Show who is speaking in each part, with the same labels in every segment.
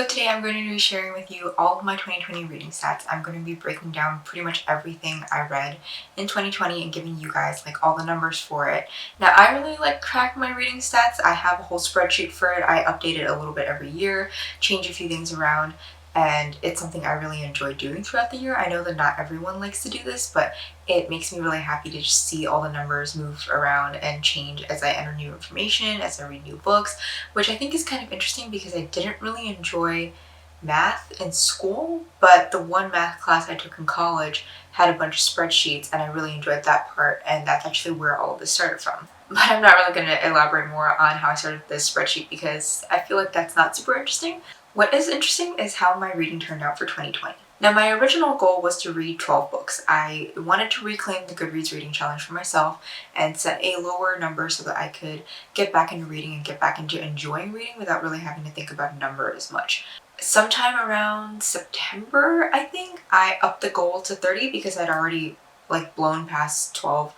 Speaker 1: So today I'm going to be sharing with you all of my 2020 reading stats. I'm going to be breaking down pretty much everything I read in 2020 and giving you guys like all the numbers for it. Now I really like track my reading stats. I have a whole spreadsheet for it. I update it a little bit every year, change a few things around, and it's something I really enjoy doing throughout the year. I know that not everyone likes to do this, but it makes me really happy to just see all the numbers move around and change as I enter new information, as I read new books, which I think is kind of interesting because I didn't really enjoy math in school, but the one math class I took in college had a bunch of spreadsheets and I really enjoyed that part, and that's actually where all of this started from. But I'm not really going to elaborate more on how I started this spreadsheet because I feel like that's not super interesting. What is interesting is how my reading turned out for 2020. Now, my original goal was to read 12 books. I wanted to reclaim the Goodreads reading challenge for myself and set a lower number so that I could get back into reading and get back into enjoying reading without really having to think about a number as much. Sometime around September, I think, I upped the goal to 30 because I'd already blown past 12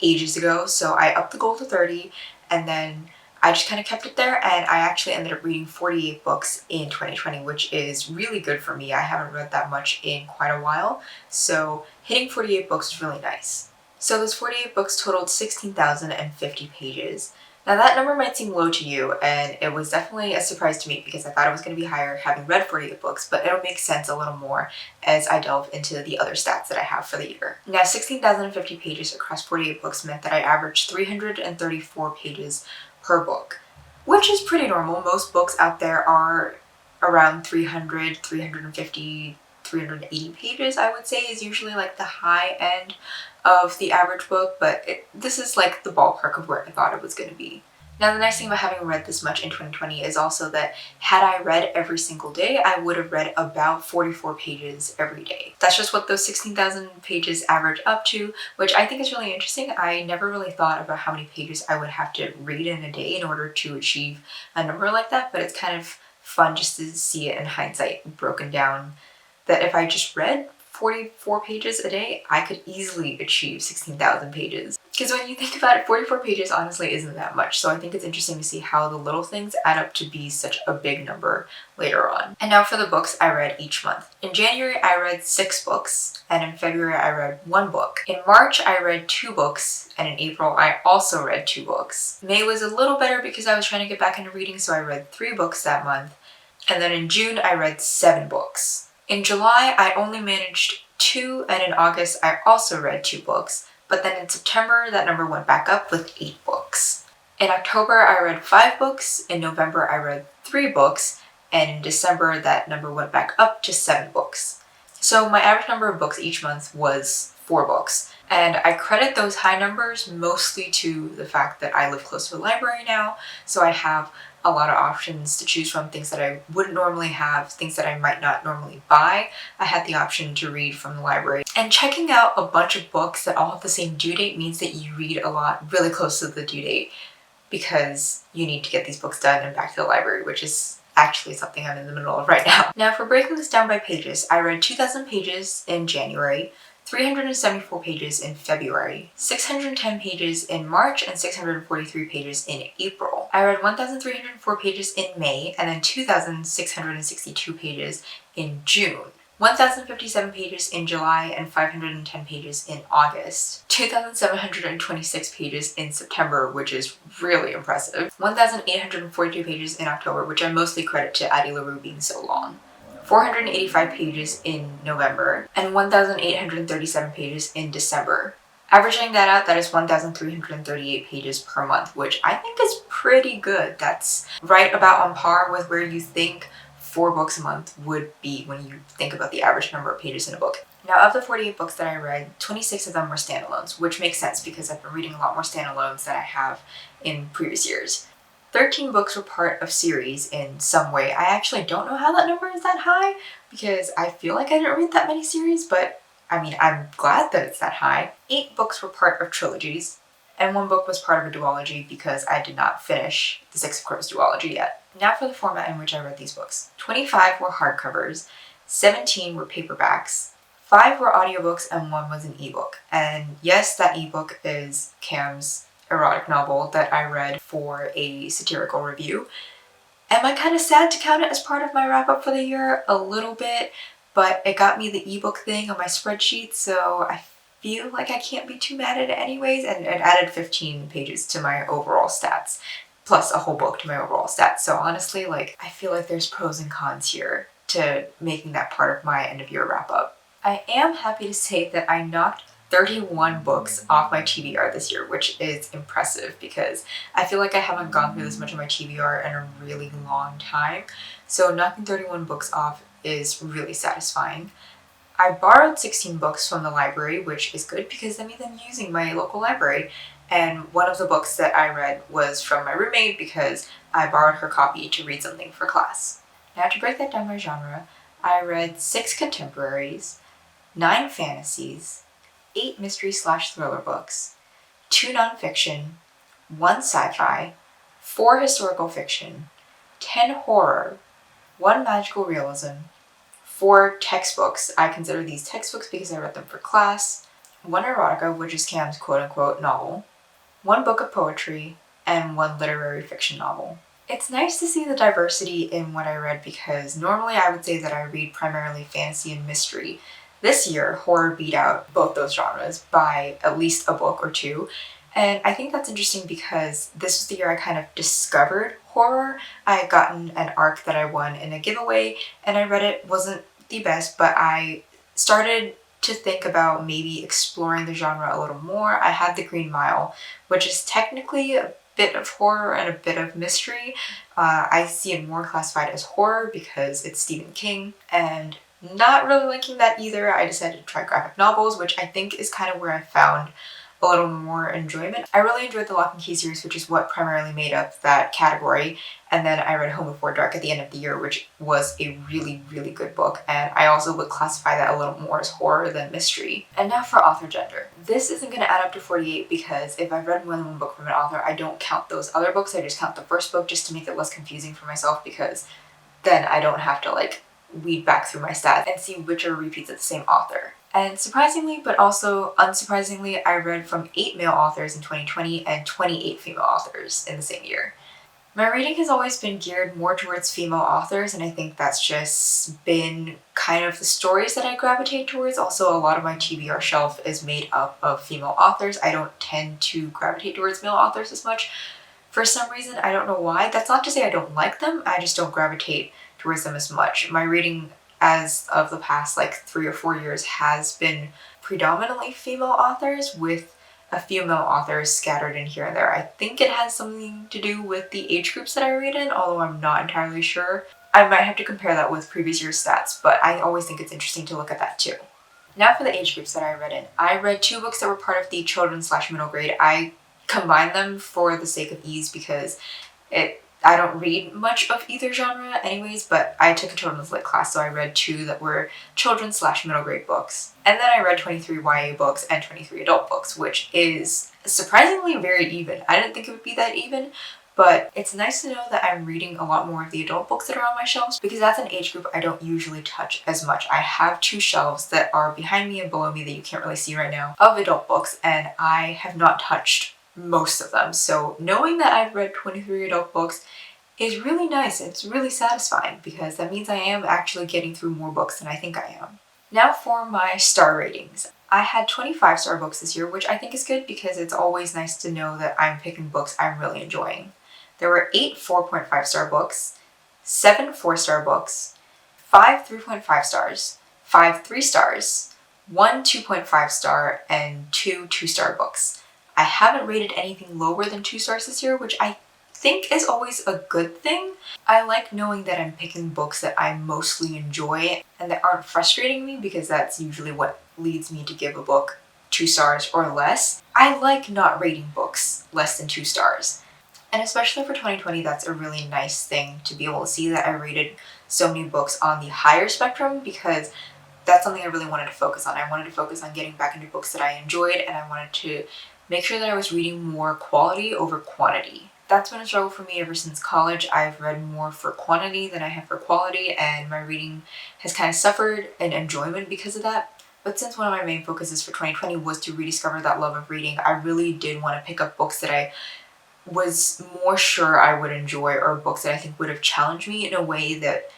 Speaker 1: ages ago. So I upped the goal to 30 and then I just kind of kept it there, and I actually ended up reading 48 books in 2020, which is really good for me. I haven't read that much in quite a while, so hitting 48 books is really nice. So those 48 books totaled 16,050 pages. Now that number might seem low to you, and it was definitely a surprise to me because I thought it was going to be higher having read 48 books, but it'll make sense a little more as I delve into the other stats that I have for the year. Now 16,050 pages across 48 books meant that I averaged 334 pages per book, which is pretty normal. Most books out there are around 300, 350, 380 pages, I would say, is usually like the high end of the average book, but this is like the ballpark of where I thought it was going to be. Now, the nice thing about having read this much in 2020 is also that had I read every single day, I would have read about 44 pages every day. That's just what those 16,000 pages average up to, which I think is really interesting. I never really thought about how many pages I would have to read in a day in order to achieve a number like that, but it's kind of fun just to see it in hindsight broken down, that if I just read 44 pages a day, I could easily achieve 16,000 pages. Because when you think about it, 44 pages honestly isn't that much, so I think it's interesting to see how the little things add up to be such a big number later on. And now for the books I read each month. In January, I read 6 books, and in February, I read 1 book. In March, I read 2 books, and in April, I also read 2 books. May was a little better because I was trying to get back into reading, so I read 3 books that month. And then in June, I read 7 books. In July, I only managed 2, and in August, I also read 2 books. But then in September, that number went back up with 8 books. In October, I read 5 books. In November, I read 3 books. And in December, that number went back up to 7 books. So my average number of books each month was 4 books. And I credit those high numbers mostly to the fact that I live close to a library now, so I have a lot of options to choose from, things that I wouldn't normally have, things that I might not normally buy. I had the option to read from the library. And checking out a bunch of books that all have the same due date means that you read a lot really close to the due date because you need to get these books done and back to the library, which is actually something I'm in the middle of right now. Now for breaking this down by pages, I read 2,000 pages in January, 374 pages in February, 610 pages in March, and 643 pages in April. I read 1,304 pages in May, and then 2,662 pages in June. 1,057 pages in July and 510 pages in August. 2,726 pages in September, which is really impressive. 1,842 pages in October, which I mostly credit to Addie LaRue being so long. 485 pages in November, and 1,837 pages in December. Averaging that out, that is 1,338 pages per month, which I think is pretty good. That's right about on par with where you think 4 books a month would be when you think about the average number of pages in a book. Now, of the 48 books that I read, 26 of them were standalones, which makes sense because I've been reading a lot more standalones than I have in previous years. 13 books were part of series in some way. I actually don't know how that number is that high because I feel like I didn't read that many series, but I mean, I'm glad that it's that high. 8 books were part of trilogies, and 1 book was part of a duology because I did not finish the Six of Crows duology yet. Now for the format in which I read these books. 25 were hardcovers, 17 were paperbacks, 5 were audiobooks, and 1 was an ebook. And yes, that ebook is Cam's erotic novel that I read for a satirical review. Am I kind of sad to count it as part of my wrap up for the year? A little bit, but it got me the ebook thing on my spreadsheet, so I feel like I can't be too mad at it anyways, and it added 15 pages to my overall stats, plus a whole book to my overall stats. So honestly, like, I feel like there's pros and cons here to making that part of my end of year wrap up. I am happy to say that I knocked 31 books off my TBR this year, which is impressive because I feel like I haven't gone through this much of my TBR in a really long time. So knocking 31 books off is really satisfying. I borrowed 16 books from the library, which is good because that means I'm using my local library. And one of the books that I read was from my roommate because I borrowed her copy to read something for class. Now, to break that down by genre, I read 6 contemporaries, 9 fantasies, 8 mystery/thriller books, 2 nonfiction, 1 sci-fi, 4 historical fiction, 10 horror, 1 magical realism, 4 textbooks. I consider these textbooks because I read them for class, 1 erotica, which is Cam's quote-unquote novel, 1 book of poetry, and 1 literary fiction novel. It's nice to see the diversity in what I read because normally I would say that I read primarily fantasy and mystery. This year, horror beat out both those genres by at least a book or 2. And I think that's interesting because this was the year I kind of discovered horror. I had gotten an ARC that I won in a giveaway and I read it. Wasn't the best, but I started to think about maybe exploring the genre a little more. I had The Green Mile, which is technically a bit of horror and a bit of mystery. I see it more classified as horror because it's Stephen King, and not really liking that either. I decided to try graphic novels, which I think is kind of where I found a little more enjoyment. I really enjoyed the Lock & Key series, which is what primarily made up that category. And then I read Home Before Dark at the end of the year, which was a really, really good book. And I also would classify that a little more as horror than mystery. And now for author gender. This isn't going to add up to 48 because if I've read more than 1 book from an author, I don't count those other books. I just count the first book just to make it less confusing for myself because then I don't have to like weed back through my stats and see which are repeats of the same author. And surprisingly, but also unsurprisingly, I read from 8 male authors in 2020 and 28 female authors in the same year. My reading has always been geared more towards female authors, and I think that's just been kind of the stories that I gravitate towards. Also, a lot of my TBR shelf is made up of female authors. I don't tend to gravitate towards male authors as much. For some reason, I don't know why. That's not to say I don't like them, I just don't gravitate towards them as much. My reading as of the past like 3 or 4 years has been predominantly female authors with a few male authors scattered in here and there. I think it has something to do with the age groups that I read in, although I'm not entirely sure. I might have to compare that with previous year's stats, but I always think it's interesting to look at that too. Now for the age groups that I read in. I read 2 books that were part of the children/middle grade. I combined them for the sake of ease because I don't read much of either genre anyways, but I took a children's lit class, so I read 2 that were children/middle grade books. And then I read 23 YA books and 23 adult books, which is surprisingly very even. I didn't think it would be that even, but it's nice to know that I'm reading a lot more of the adult books that are on my shelves because that's an age group I don't usually touch as much. I have 2 shelves that are behind me and below me that you can't really see right now of adult books, and I have not touched most of them. So knowing that I've read 23 adult books is really nice. It's really satisfying because that means I am actually getting through more books than I think I am. Now for my star ratings. I had 25 star books this year, which I think is good because it's always nice to know that I'm picking books I'm really enjoying. There were 8 4.5 star books, 7 4-star books, 5 3.5 stars, 5 3 stars, 1 2.5 star, and 2 2-star books. I haven't rated anything lower than 2 stars this year, which I think is always a good thing. I like knowing that I'm picking books that I mostly enjoy and that aren't frustrating me because that's usually what leads me to give a book 2 stars or less. I like not rating books less than 2 stars. And especially for 2020, that's a really nice thing to be able to see that I rated so many books on the higher spectrum because that's something I really wanted to focus on. I wanted to focus on getting back into books that I enjoyed, and I wanted to make sure that I was reading more quality over quantity. That's been a struggle for me ever since college. I've read more for quantity than I have for quality, and my reading has kind of suffered in enjoyment because of that. But since one of my main focuses for 2020 was to rediscover that love of reading, I really did want to pick up books that I was more sure I would enjoy, or books that I think would have challenged me in a way that,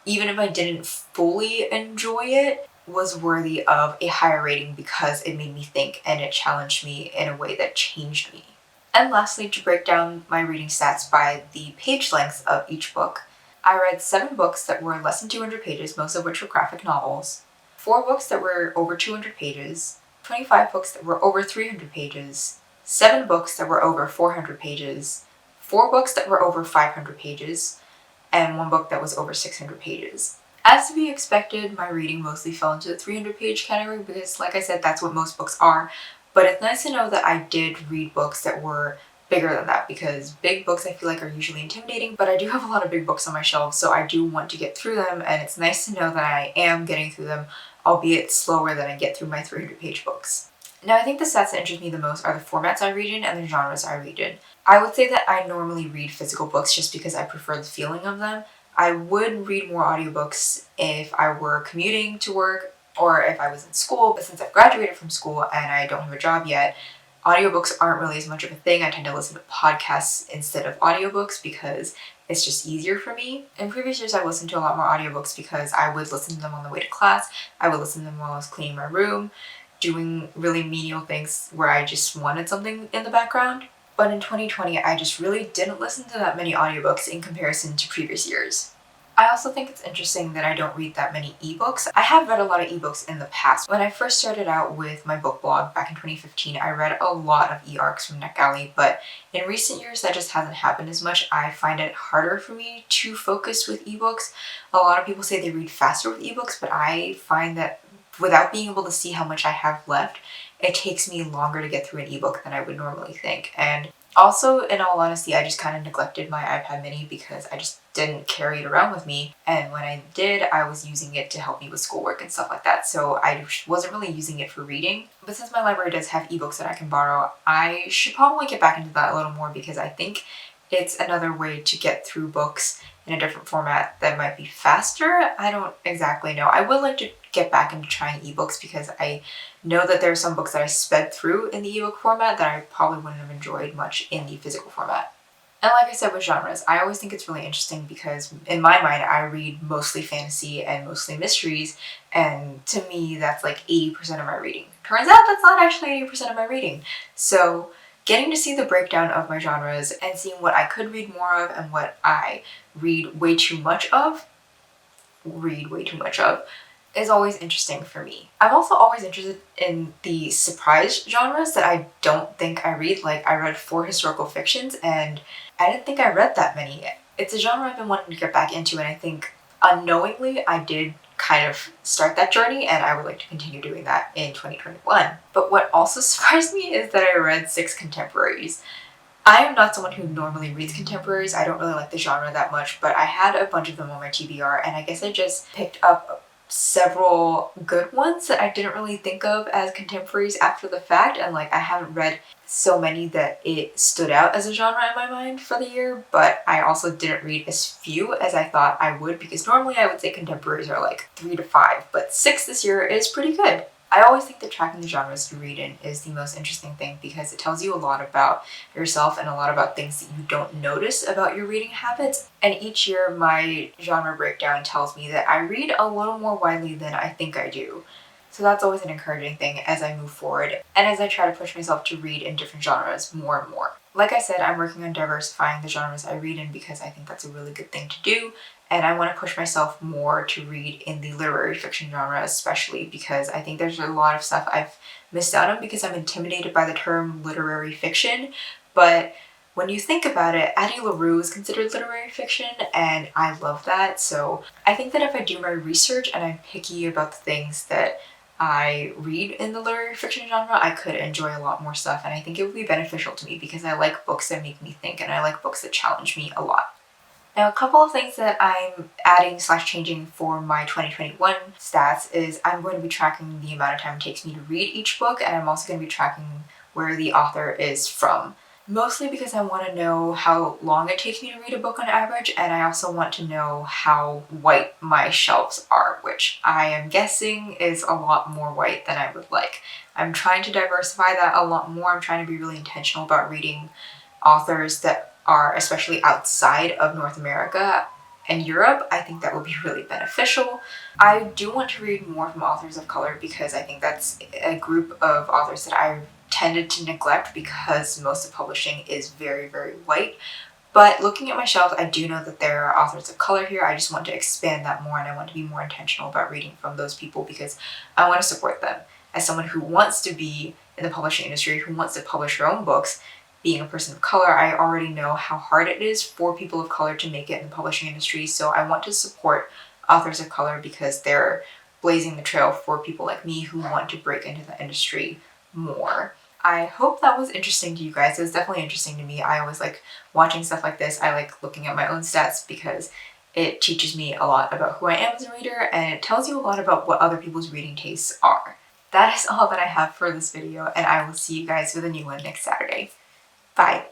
Speaker 1: even if I didn't fully enjoy it, was worthy of a higher rating because it made me think and it challenged me in a way that changed me. And lastly, to break down my reading stats by the page lengths of each book, I read 7 books that were less than 200 pages, most of which were graphic novels, 4 books that were over 200 pages, 25 books that were over 300 pages, 7 books that were over 400 pages, 4 books that were over 500 pages, and 1 book that was over 600 pages. As to be expected, my reading mostly fell into the 300-page category because, like I said, that's what most books are. But it's nice to know that I did read books that were bigger than that, because big books I feel like are usually intimidating, but I do have a lot of big books on my shelf, so I do want to get through them, and it's nice to know that I am getting through them, albeit slower than I get through my 300-page books. Now, I think the stats that interest me the most are the formats I read in and the genres I read in. I would say that I normally read physical books just because I prefer the feeling of them. I would read more audiobooks if I were commuting to work or if I was in school, but since I've graduated from school and I don't have a job yet, audiobooks aren't really as much of a thing. I tend to listen to podcasts instead of audiobooks because it's just easier for me. In previous years, I listened to a lot more audiobooks because I would listen to them on the way to class. I would listen to them while I was cleaning my room, doing really menial things where I just wanted something in the background. But in 2020, I just really didn't listen to that many audiobooks in comparison to previous years. I also think it's interesting that I don't read that many ebooks. I have read a lot of ebooks in the past. When I first started out with my book blog back in 2015, I read a lot of e-arcs from NetGalley, but in recent years that just hasn't happened as much. I find it harder for me to focus with ebooks. A lot of people say they read faster with ebooks, but I find that without being able to see how much I have left, it takes me longer to get through an ebook than I would normally think. And also, in all honesty, I just kind of neglected my iPad mini because I just didn't carry it around with me. And when I did, I was using it to help me with schoolwork and stuff like that. So I wasn't really using it for reading. But since my library does have ebooks that I can borrow, I should probably get back into that a little more because I think it's another way to get through books in a different format that might be faster. I don't exactly know. I would like to get back into trying ebooks because I know that there are some books that I sped through in the ebook format that I probably wouldn't have enjoyed much in the physical format. And like I said with genres, I always think it's really interesting because in my mind, I read mostly fantasy and mostly mysteries, and to me, that's like 80% of my reading. Turns out that's not actually 80% of my reading. So getting to see the breakdown of my genres and seeing what I could read more of and what I read way too much of is always interesting for me. I'm also always interested in the surprise genres that I don't think I read. Like, I read 4 historical fictions and I didn't think I read that many. It's a genre I've been wanting to get back into, and I think unknowingly I did kind of start that journey, and I would like to continue doing that in 2021. But what also surprised me is that I read 6 contemporaries. I am not someone who normally reads contemporaries. I don't really like the genre that much, but I had a bunch of them on my TBR, and I guess I just picked up several good ones that I didn't really think of as contemporaries after the fact, and like I haven't read so many that it stood out as a genre in my mind for the year, but I also didn't read as few as I thought I would, because normally I would say contemporaries are like 3 to 5, but 6 this year is pretty good. I always think that tracking the genres you read in is the most interesting thing because it tells you a lot about yourself and a lot about things that you don't notice about your reading habits. And each year my genre breakdown tells me that I read a little more widely than I think I do. So that's always an encouraging thing as I move forward and as I try to push myself to read in different genres more and more. Like I said, I'm working on diversifying the genres I read in because I think that's a really good thing to do. And I want to push myself more to read in the literary fiction genre, especially because I think there's a lot of stuff I've missed out on because I'm intimidated by the term literary fiction. But when you think about it, Addie LaRue is considered literary fiction, and I love that. So I think that if I do my research and I'm picky about the things that I read in the literary fiction genre, I could enjoy a lot more stuff, and I think it would be beneficial to me because I like books that make me think and I like books that challenge me a lot. Now, a couple of things that I'm adding / changing for my 2021 stats is I'm going to be tracking the amount of time it takes me to read each book, and I'm also going to be tracking where the author is from. Mostly because I want to know how long it takes me to read a book on average, and I also want to know how white my shelves are, which I am guessing is a lot more white than I would like. I'm trying to diversify that a lot more. I'm trying to be really intentional about reading authors that are especially outside of North America and Europe, I think that would be really beneficial. I do want to read more from authors of color because I think that's a group of authors that I tended to neglect because most of publishing is very, very white. But looking at my shelf, I do know that there are authors of color here. I just want to expand that more, and I want to be more intentional about reading from those people because I want to support them. As someone who wants to be in the publishing industry, who wants to publish her own books, being a person of color, I already know how hard it is for people of color to make it in the publishing industry. So I want to support authors of color because they're blazing the trail for people like me who want to break into the industry more. I hope that was interesting to you guys. It was definitely interesting to me. I always like watching stuff like this. I like looking at my own stats because it teaches me a lot about who I am as a reader, and it tells you a lot about what other people's reading tastes are. That is all that I have for this video, and I will see you guys with a new one next Saturday. Bye!